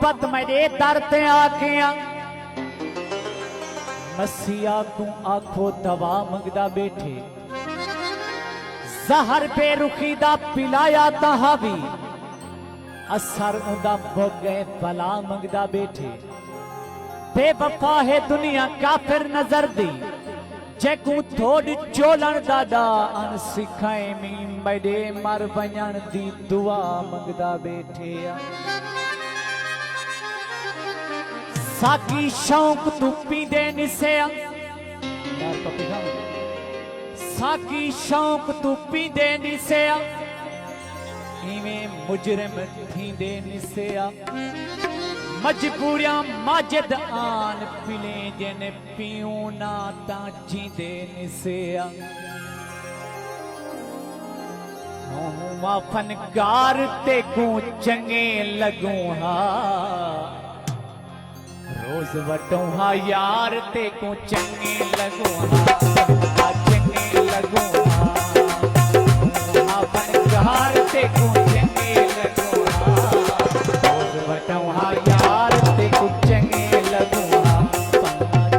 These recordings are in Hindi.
मोहब्बत मेरे दर ते आखियां मसीहा को आखो दवा मंगदा बैठे जहर बेरुखी दा पिलाया ताहा भी असर उंदा भोगे भला मंगदा बैठे बेवफा है दुनिया काफिर नजर दी जेकू थोड़ी चोलन दादा अन सिखाए मी मेरे मर वञण दी दुआ मंगदा बैठे साकी शौक तू पींदे निसेया साकी शौक तू पींदे निसेया इवें मुजरिम थींदे निसेया मजबूरियां माजिद आन पिले जिन पियूं ना ता जींदे निसेया हुआ फनकार ते को चंगे लगूं हा रोज वटूं हा यार ते को चंगे लगूं हा चंगे लगूं हा फनकार ते को चंगे लगूं हा रोज वटूं हा यार ते को चंगे लगूं हा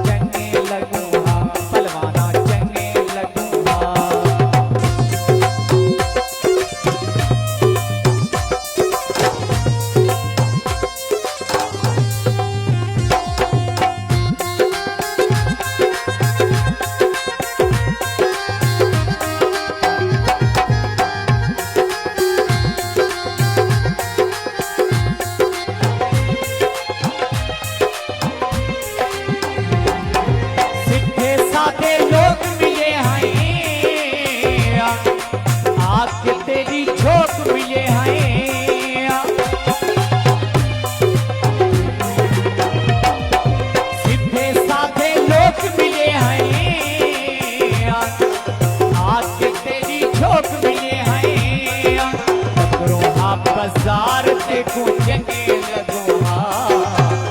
चंगे लगूं हा पलवाना चंगे लगूं हा बाजार ते को चंगे लगूं हा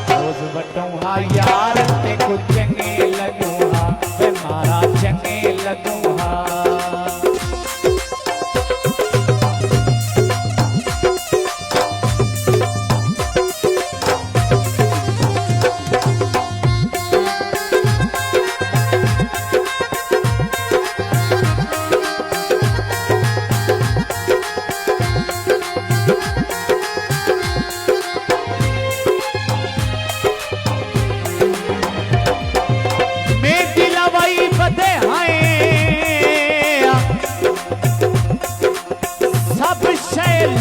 रोज वटूं हा यार ते को चंगे लगूं हा वे मारा चंगे लगूं हा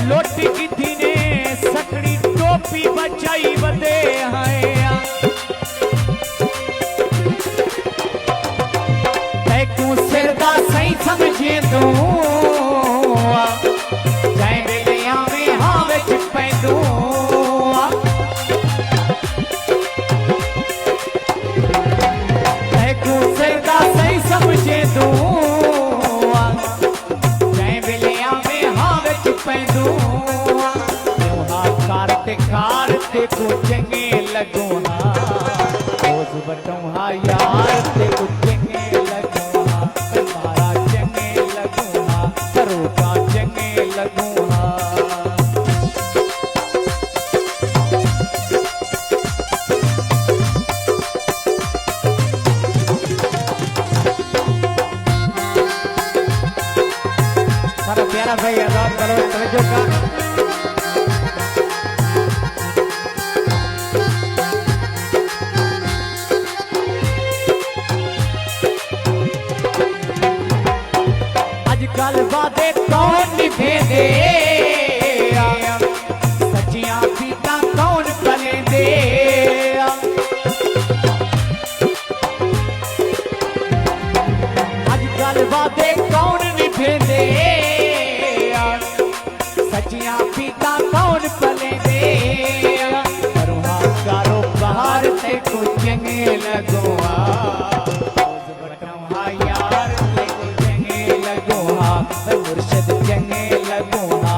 लोट की थी ने सकड़ी टोपी बचाई बदे हैं तू सिरदा सही समझे तू जाए बेलिया में हाँ विच पैदू तू सिरदा सही समझे तू ते को चंगे लगूं हा रोज वटूं हा यार ते को चंगे लगूं हा मारा चंगे लगूं हा रूपा चंगे लगूं हा सारा प्यारा भाई आजाद करो तवज्जो का गल वादे कौन निभे दे सच्चियां पीता कौन बने दे अज गल वादे कौन निभे दे सच्चियां पीता कौन बने दे करूँ कारोबार ते को चंगे लगूं मुर्शिद चंगे लगूं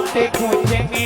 बातें गूंजेंगी